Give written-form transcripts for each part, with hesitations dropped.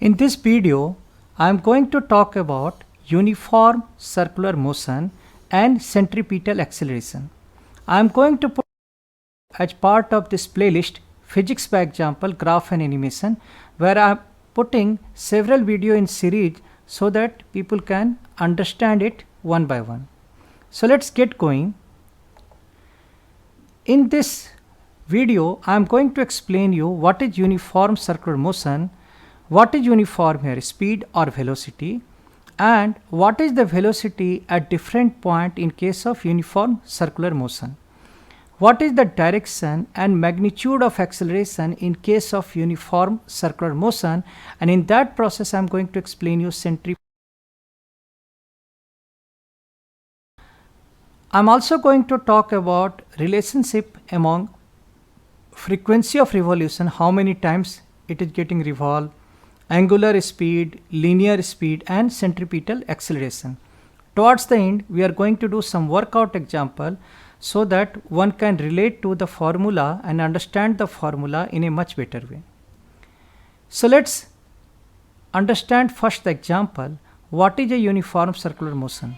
In this video, I am going to talk about uniform circular motion and centripetal acceleration. I am going to put as part of this playlist physics by example, graph and animation, where I am putting several video in series so that people can understand it one by one. So let's get going. In this video, I am going to explain you what is uniform circular motion, what is uniform here, speed or velocity, and what is the velocity at different point in case of uniform circular motion. What is the direction and magnitude of acceleration in case of uniform circular motion, and in that process I am going to explain you centripetal. I am also going to talk about relationship among frequency of revolution, how many times it is getting revolved, angular speed, linear speed, and centripetal acceleration. Towards the end, we are going to do some workout example so that one can relate to the formula and understand the formula in a much better way. So let's understand first the example. What is a uniform circular motion?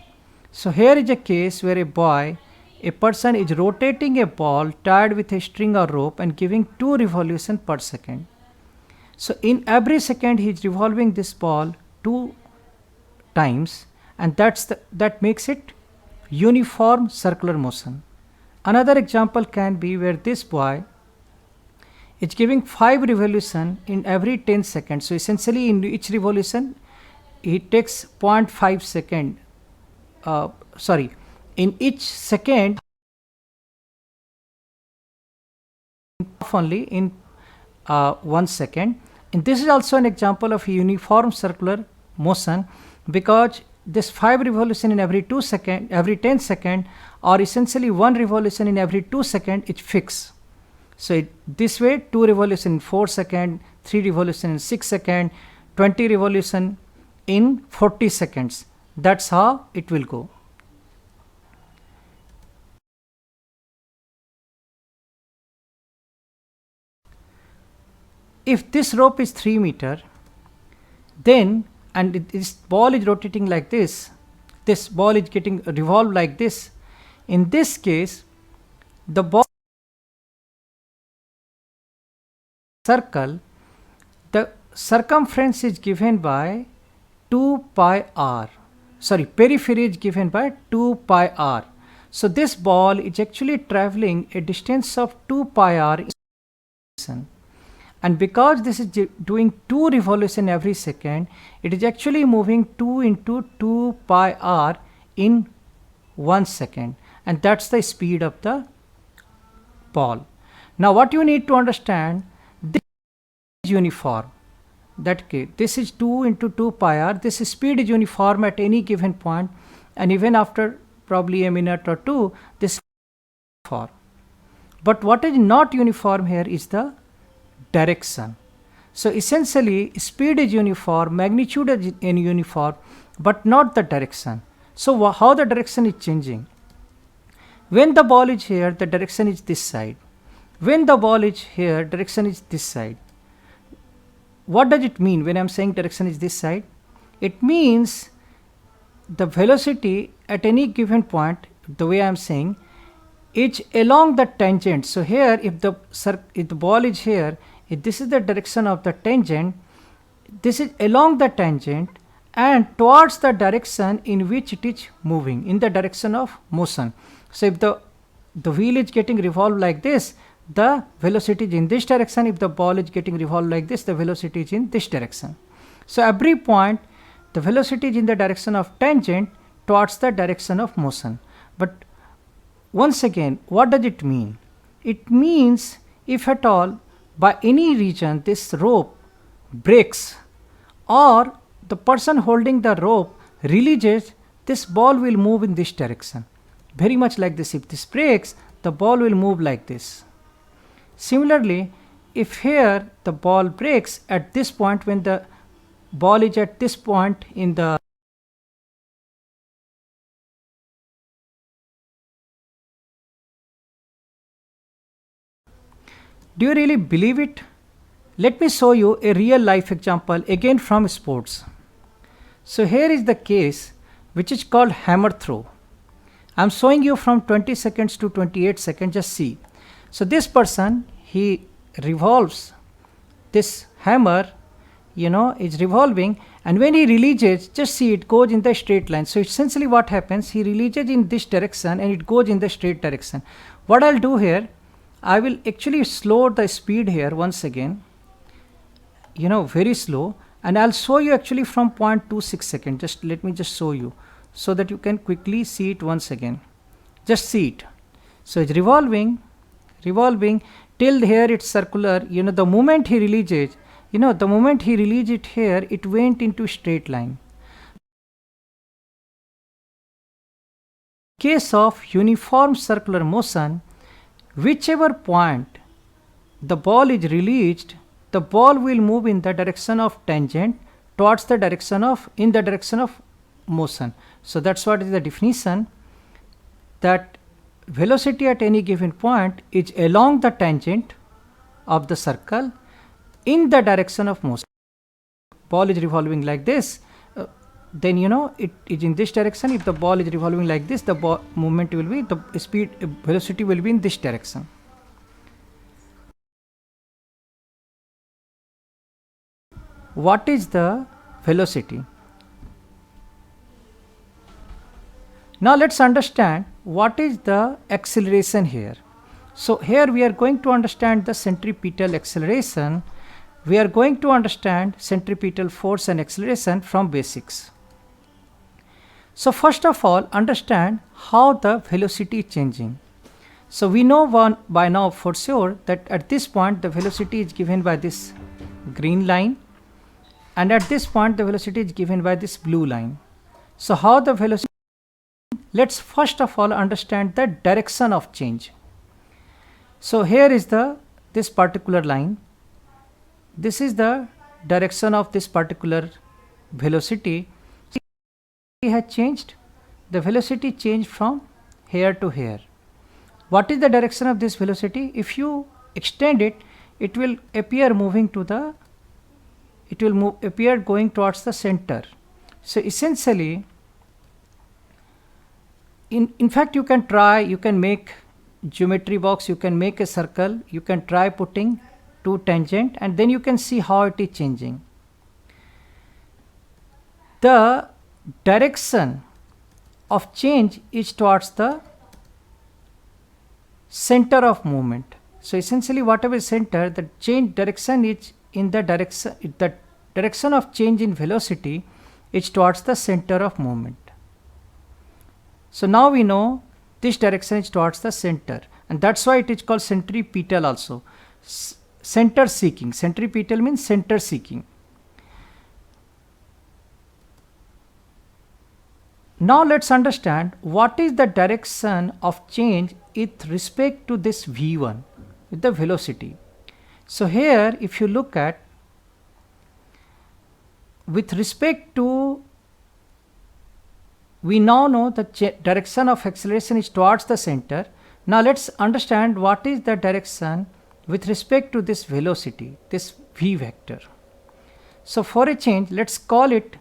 So here is a case where a person is rotating a ball tied with a string or rope and giving 2 revolutions per second. So in every second he is revolving this ball 2 times, and that makes it uniform circular motion. Another example can be where this boy is giving 5 revolutions in every 10 seconds. So essentially in each revolution he takes 0.5 second. In each second only in 1 second. And this is also an example of uniform circular motion, because this 5 revolution in every 2 second, every 10 second, or essentially 1 revolution in every 2 second is fixed. So this way 2 revolution in 4 second, 3 revolution in 6 second, 20 revolution in 40 seconds. That's how it will go. If this rope is 3 meter, then this ball is rotating like this ball is getting revolved like this. In this case, the ball circle, the circumference is given by 2 pi r. Periphery is given by 2 pi r. So this ball is actually traveling a distance of 2 pi r. And because this is doing 2 revolutions every second, it is actually moving 2 into 2 pi r in 1 second, and that's the speed of the ball. Now what you need to understand, this is uniform. That case, this is 2 into 2 pi r. This speed is uniform at any given point, and even after probably a minute or two, this is uniform. But what is not uniform here is the direction. So essentially speed is uniform, magnitude is uniform, but not the direction. So how the direction is changing? When the ball is here, the direction is this side. When the ball is here, direction is this side. What does it mean when I am saying direction is this side? It means the velocity at any given point, the way I am saying, is along the tangent. So here if the ball is here, if this is the direction of the tangent, this is along the tangent and towards the direction in which it is moving, in the direction of motion. So if the wheel is getting revolved like this, the velocity is in this direction. If the ball is getting revolved like this, the velocity is in this direction. So every point the velocity is in the direction of tangent towards the direction of motion. But once again, what does it mean? It means if at all by any reason this rope breaks, or the person holding the rope releases, this ball will move in this direction. Very much like this. If this breaks, the ball will move like this. Similarly, if here the ball breaks at this point, when the ball is at this point in the do you really believe it? Let me show you a real life example again from sports. So here is the case which is called hammer throw. I'm showing you from 20 seconds to 28 seconds, just see. So this person, he revolves this hammer, is revolving, and when he releases, just see, it goes in the straight line. So essentially what happens, he releases in this direction and it goes in the straight direction. What I'll do here, I will actually slow the speed here once again, very slow, and I'll show you actually from 0.26 seconds. Just let me just show you so that you can quickly see it once again. Just see it. So it's revolving till here it's circular. The moment he releases, the moment he released it here, it went into straight line. In case of uniform circular motion, whichever point the ball is released, the ball will move in the direction of tangent towards the direction of motion. So that's what is the definition, that velocity at any given point is along the tangent of the circle in the direction of motion. Ball is revolving like this, then it is in this direction. If the ball is revolving like this, the movement will be, the velocity will be in this direction. What is the velocity? Now let's understand what is the acceleration here. So here we are going to understand the centripetal acceleration. We are going to understand centripetal force and acceleration from basics. So first of all, understand how the velocity is changing. So we know by now for sure that at this point the velocity is given by this green line, and at this point the velocity is given by this blue line. So how the velocity, let's first of all understand the direction of change. So here is this particular line. This is the direction of this particular velocity. Has changed. The velocity changed from here to here. What is the direction of this velocity? If you extend it, it will appear moving to the, appear going towards the center. So essentially, in fact, you can make geometry box, you can make a circle, you can try putting two tangent, and then you can see how it is changing. The direction of change is towards the center of movement. So essentially whatever is center, the change direction is in the direction of change in velocity is towards the center of movement. So now we know this direction is towards the center, and that's why it is called centripetal also. Center seeking. Centripetal means center seeking. Now let's understand what is the direction of change with respect to this v1, with the velocity. So here if you look at, with respect to, we now know the direction of acceleration is towards the center. Now let's understand what is the direction with respect to this velocity, this v vector. So for a change, let's call it,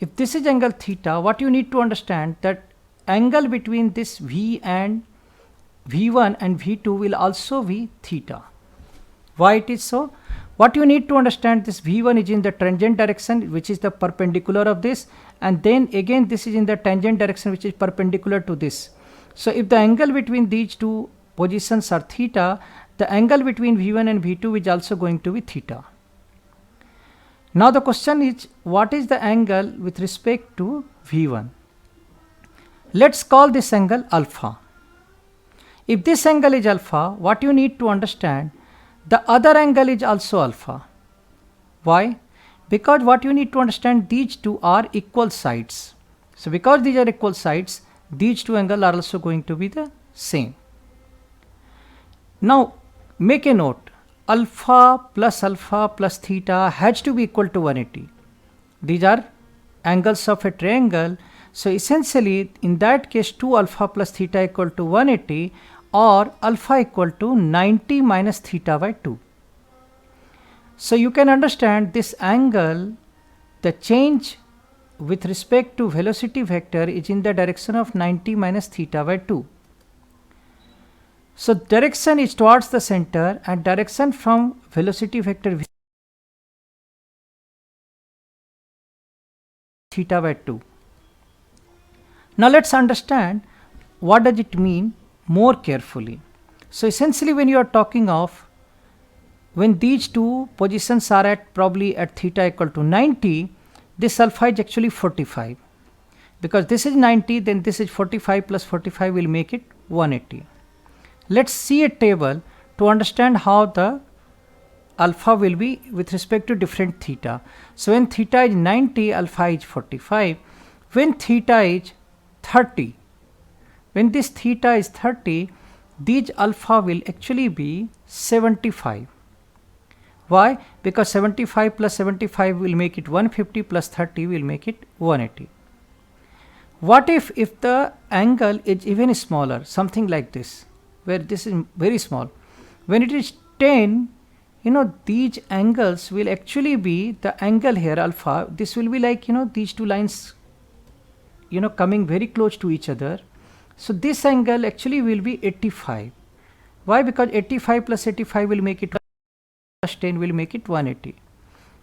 if this is angle theta, what you need to understand that angle between this v and v1 and v2 will also be theta. Why it is so? What you need to understand, this v1 is in the tangent direction, which is the perpendicular of this, and then again this is in the tangent direction, which is perpendicular to this. So if the angle between these two positions are theta, the angle between v1 and v2 is also going to be theta. Now the question is, what is the angle with respect to v1? Let's call this angle alpha. If this angle is alpha, what you need to understand, the other angle is also alpha. Why? Because what you need to understand, these two are equal sides. So because these are equal sides, these two angles are also going to be the same. Now make a note, alpha plus theta has to be equal to 180. These are angles of a triangle. So essentially in that case 2 alpha plus theta equal to 180, or alpha equal to 90 minus theta by 2. So you can understand this angle, the change with respect to velocity vector is in the direction of 90 minus theta by 2. So direction is towards the center and direction from velocity vector theta by 2. Now let's understand what does it mean more carefully. So essentially when you are talking of when these two positions are at probably at theta equal to 90, this alpha is actually 45. Because this is 90, then this is 45 plus 45 will make it 180. Let's see a table to understand how the alpha will be with respect to different theta. So when theta is 90, alpha is 45. When theta is 30, when this theta is 30, these alpha will actually be 75. Why? Because 75 plus 75 will make it 150 plus 30 will make it 180. What if the angle is even smaller, something like this, where this is very small. When it is 10, these angles will actually be the angle here alpha. This will be like, these two lines, coming very close to each other. So this angle actually will be 85. Why? Because 85 plus 85 will make it plus 10 will make it 180.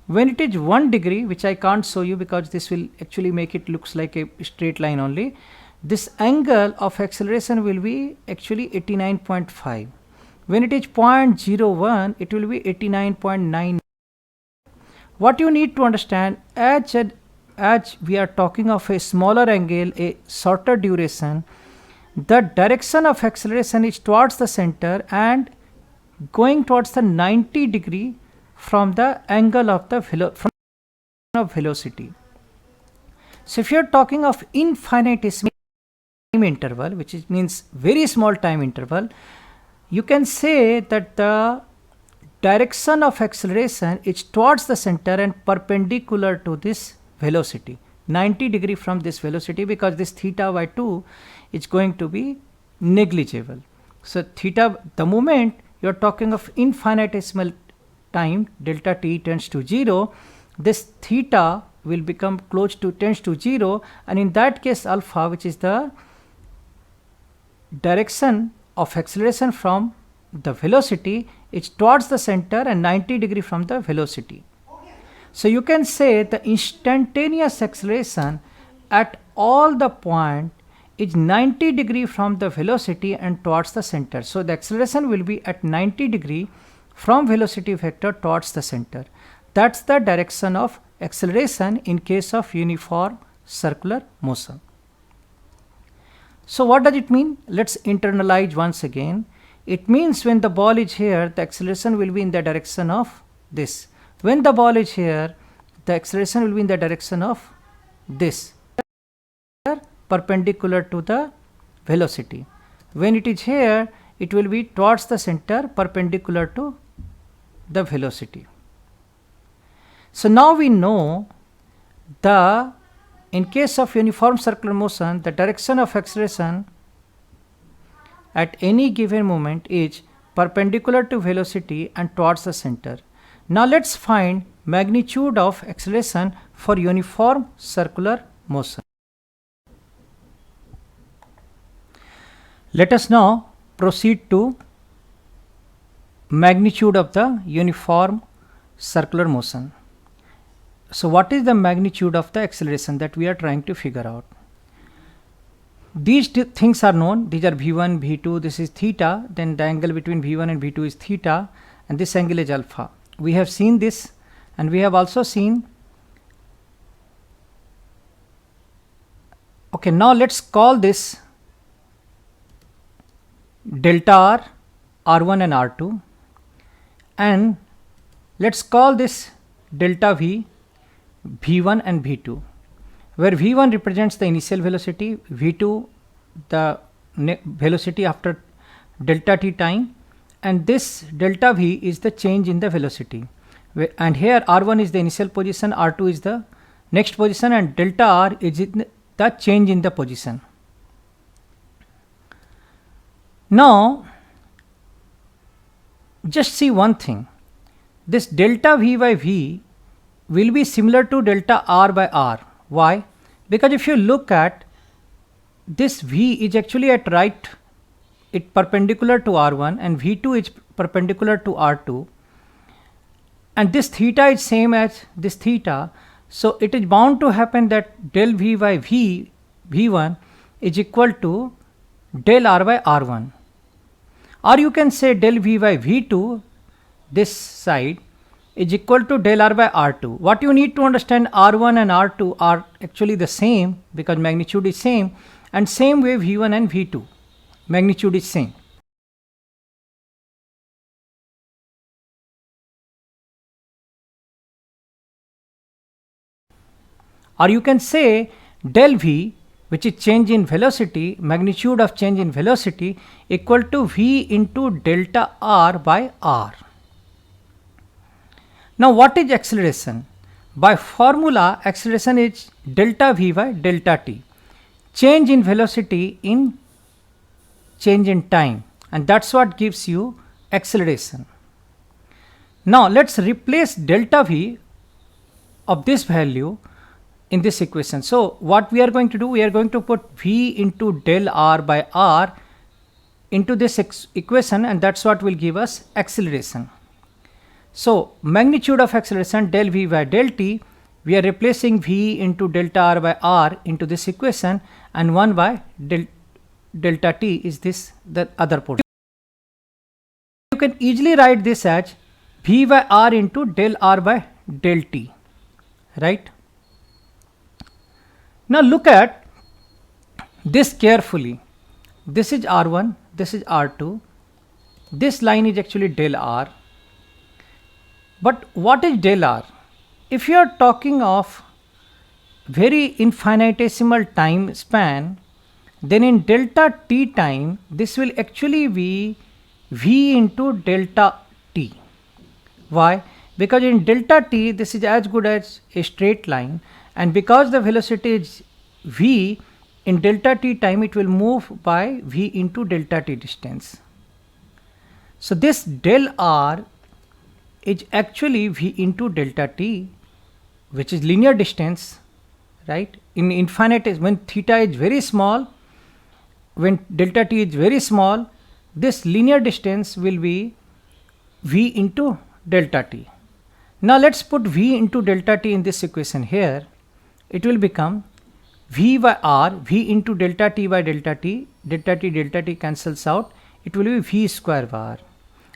When it is 1 degree, which I can't show you because this will actually make it looks like a straight line only, this angle of acceleration will be actually 89.5. When it is 0.01, it will be 89.9. What you need to understand, as we are talking of a smaller angle, a shorter duration, the direction of acceleration is towards the center and going towards the 90 degree from the angle of the velocity. So if you are talking of infinitesimal time interval, which means very small time interval, you can say that the direction of acceleration is towards the center and perpendicular to this velocity, 90 degree from this velocity, because this theta by 2 is going to be negligible. So theta, the moment you are talking of infinitesimal time, delta t tends to 0, this theta will become close to tends to 0, and in that case alpha, which is the direction of acceleration from the velocity, is towards the center and 90 degree from the velocity. So you can say the instantaneous acceleration at all the point is 90 degree from the velocity and towards the center. So the acceleration will be at 90 degree from velocity vector towards the center. That's the direction of acceleration in case of uniform circular motion. So what does it mean? Let's internalize once again. It means when the ball is here, the acceleration will be in the direction of this. When the ball is here, the acceleration will be in the direction of this, perpendicular to the velocity. When it is here, it will be towards the center, perpendicular to the velocity. So now we know in case of uniform circular motion, the direction of acceleration at any given moment is perpendicular to velocity and towards the center. Now let's find magnitude of acceleration for uniform circular motion. Let us now proceed to magnitude of the uniform circular motion. So what is the magnitude of the acceleration that we are trying to figure out? These things are known. These are v1, v2, this is theta, then the angle between v1 and v2 is theta, and this angle is alpha. We have seen this, and we have also seen. Okay, now let's call this delta r, r1 and r2, and let's call this delta v, v1 and v2, where v1 represents the initial velocity, v2 the velocity after delta t time, and this delta v is the change in the velocity, and here r1 is the initial position, r2 is the next position, and delta r is the change in the position. Now just see one thing, this delta v by v will be similar to delta r by r. Why? Because if you look at this v is actually at right, it perpendicular to r1, and v2 is perpendicular to r2, and this theta is same as this theta, so it is bound to happen that del v by v1 is equal to del r by r1, or you can say del v by v2, this side, is equal to del r by r2. What you need to understand, r1 and r2 are actually the same because magnitude is same, and same way v1 and v2, magnitude is same. Or you can say del v, which is change in velocity, magnitude of change in velocity, equal to v into delta r by r. Now what is acceleration? By formula, acceleration is delta v by delta t, change in velocity in change in time, and that's what gives you acceleration. Now let's replace delta v of this value in this equation. So what we are going to do, we are going to put v into del r by r into this equation, and that's what will give us acceleration. So magnitude of acceleration del v by del t, we are replacing v into delta r by r into this equation, and 1 by delta t is this, the other portion. You can easily write this as v by r into del r by del t, right? Now look at this carefully. This is r1, this is r2, this line is actually del r. But what is del r? If you are talking of very infinitesimal time span, then in delta t time, this will actually be v into delta t. Why? Because in delta t, this is as good as a straight line, and because the velocity is v, in delta t time it will move by v into delta t distance. So this del r is actually v into delta t, which is linear distance, right? In infinite, when theta is very small, when delta t is very small, this linear distance will be v into delta t. Now let's put v into delta t in this equation here. It will become v by r, v into delta t by delta t cancels out, it will be v square by r.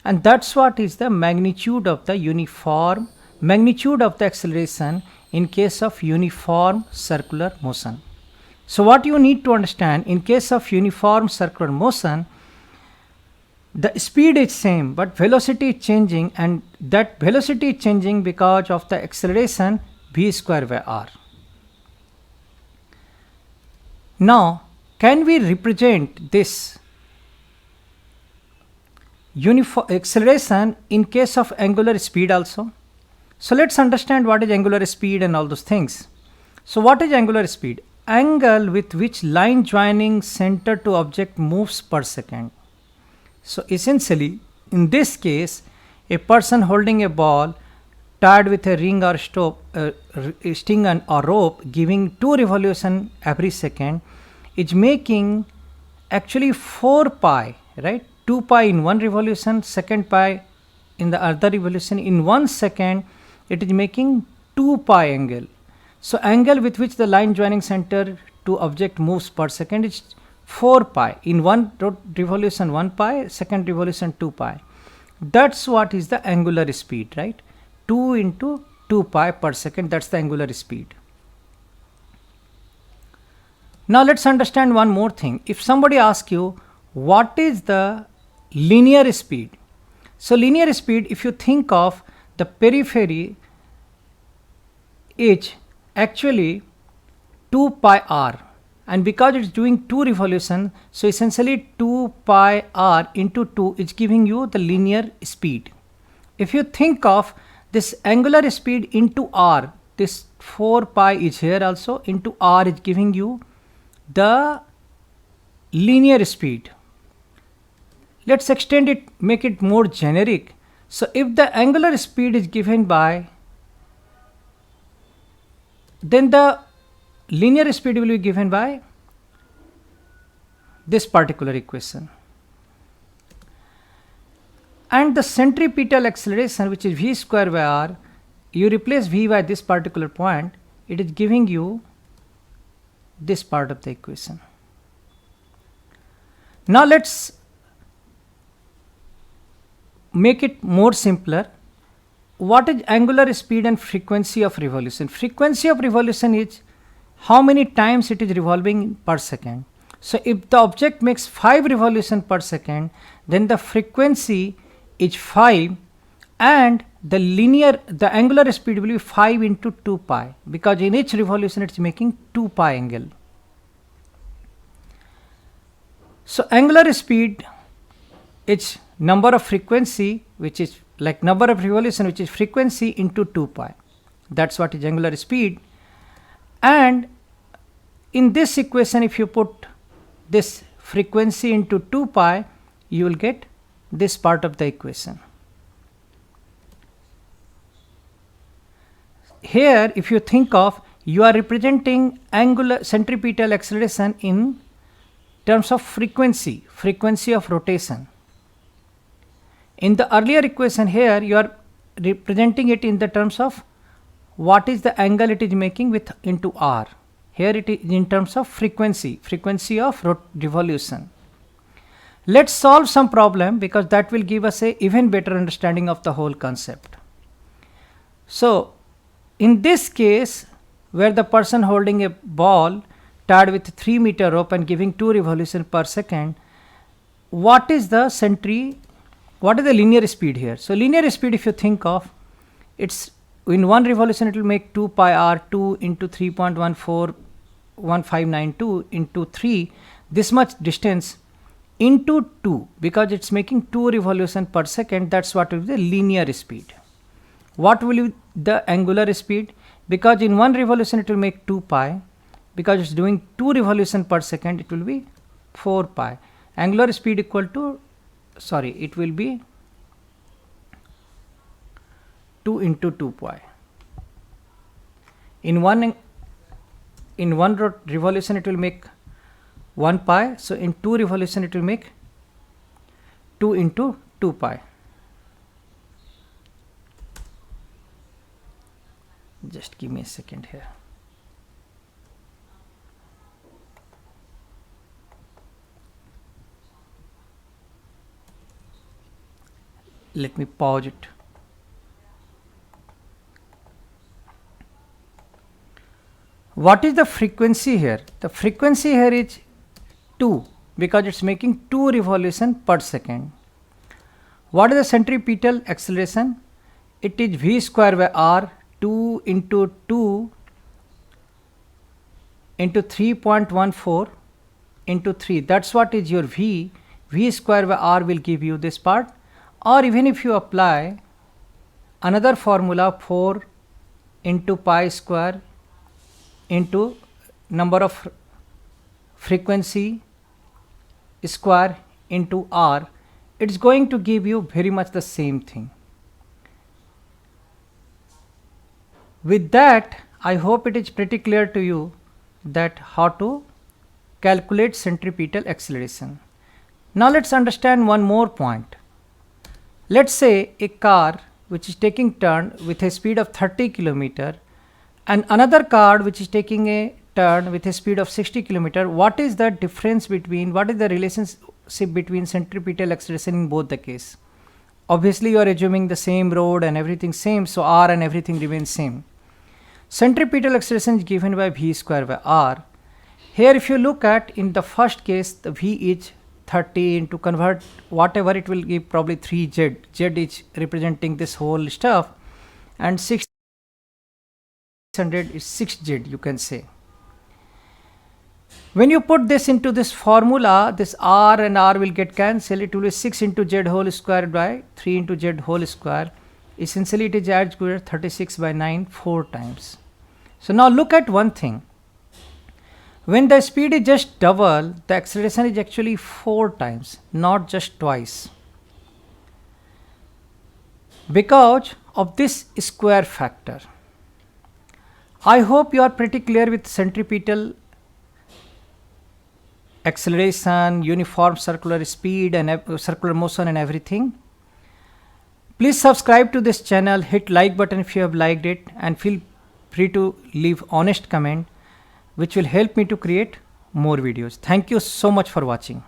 And that's what is the magnitude of the magnitude of the acceleration in case of uniform circular motion. So what you need to understand, in case of uniform circular motion, the speed is same but velocity is changing, and that velocity is changing because of the acceleration v square by r. Now can we represent this uniform acceleration in case of angular speed also? So let's understand what is angular speed and all those things. So what is angular speed? Angle with which line joining center to object moves per second. So essentially, in this case, a person holding a ball tied with a ring or string or rope giving 2 revolutions every second is making actually 4 pi, right? 2 pi in one revolution, second pi in the other revolution. In 1 second, it is making 2 pi angle. So angle with which the line joining center to object moves per second is 4 pi. In one revolution 1 pi, second revolution 2 pi. That's what is the angular speed, right? 2 into 2 pi per second, that's the angular speed. Now let's understand one more thing. If somebody asks you what is the linear speed? So linear speed, if you think of the periphery, is actually 2 pi r, and because it's doing 2 revolutions, so essentially 2 pi r into 2 is giving you the linear speed. If you think of this angular speed into r, this 4 pi is here also, into r is giving you the linear speed. Let's extend it, make it more generic. So if the angular speed is given by, then the linear speed will be given by this particular equation. And the centripetal acceleration, which is v square by r, you replace v by this particular point, it is giving you this part of the equation. Now let's make it more simpler. What is angular speed and frequency of revolution? Frequency of revolution is how many times it is revolving per second. So if the object makes 5 revolutions per second, then the frequency is 5, and the angular speed will be 5 into 2 pi, because in each revolution it's making 2 pi angle. So angular speed is number of frequency, which is like number of revolution, which is frequency into 2 pi. That's what is angular speed. And in this equation, if you put this frequency into 2 pi, you will get this part of the equation. Here, if you think of, you are representing angular centripetal acceleration in terms of frequency of rotation. In the earlier equation here, you are representing it in the terms of what is the angle it is making with into r. Here it is in terms of frequency of revolution. Let's solve some problem, because that will give us a even better understanding of the whole concept. So in this case, where the person holding a ball tied with 3 meter rope and giving 2 revolutions per second, what is the linear speed here? So linear speed, if you think of, it's in one revolution it will make 2 pi r, 2 into 3.141592 into 3, this much distance into 2, because it's making 2 revolutions per second. That's what will be the linear speed. What will be the angular speed? Because in one revolution it will make 2 pi, because it's doing 2 revolutions per second, it will be 4 pi. Angular speed equal to, it will be 2 into 2 pi. In one revolution it will make 1 pi, so in 2 revolution it will make 2 into 2 pi. Just give me a second here. Let me pause it. What is the frequency here? The frequency here is 2, because it's making 2 revolutions per second. What is the centripetal acceleration? It is v square by r, 2 into 2 into 3.14 into 3. That's what is your v. V square by r will give you this part. Or even if you apply another formula, 4 into pi square into number of frequency square into r, it's going to give you very much the same thing. With that, I hope it is pretty clear to you that how to calculate centripetal acceleration. Now let's understand one more point. Let's say a car which is taking turn with a speed of 30 kilometer and another car which is taking a turn with a speed of 60 kilometer. What is the difference between, what is the relationship between centripetal acceleration in both the case? Obviously you are assuming the same road and everything same, so r and everything remains same. Centripetal acceleration is given by v square by r. Here if you look at, in the first case the v is 30 into convert whatever, it will give probably 3z. Z is representing this whole stuff, and 600 is 6z, you can say. When you put this into this formula, this r and r will get cancelled. It will be 6 into z whole square by 3 into z whole square. Essentially it is as good as 36 by 9 4 times. So now look at one thing. When the speed is just double, the acceleration is actually 4 times, not just twice. because of this square factor. I hope you are pretty clear with centripetal acceleration, uniform circular speed and circular motion and everything. Please subscribe to this channel, hit like button if you have liked it, and feel free to leave honest comment which will help me to create more videos. Thank you so much for watching.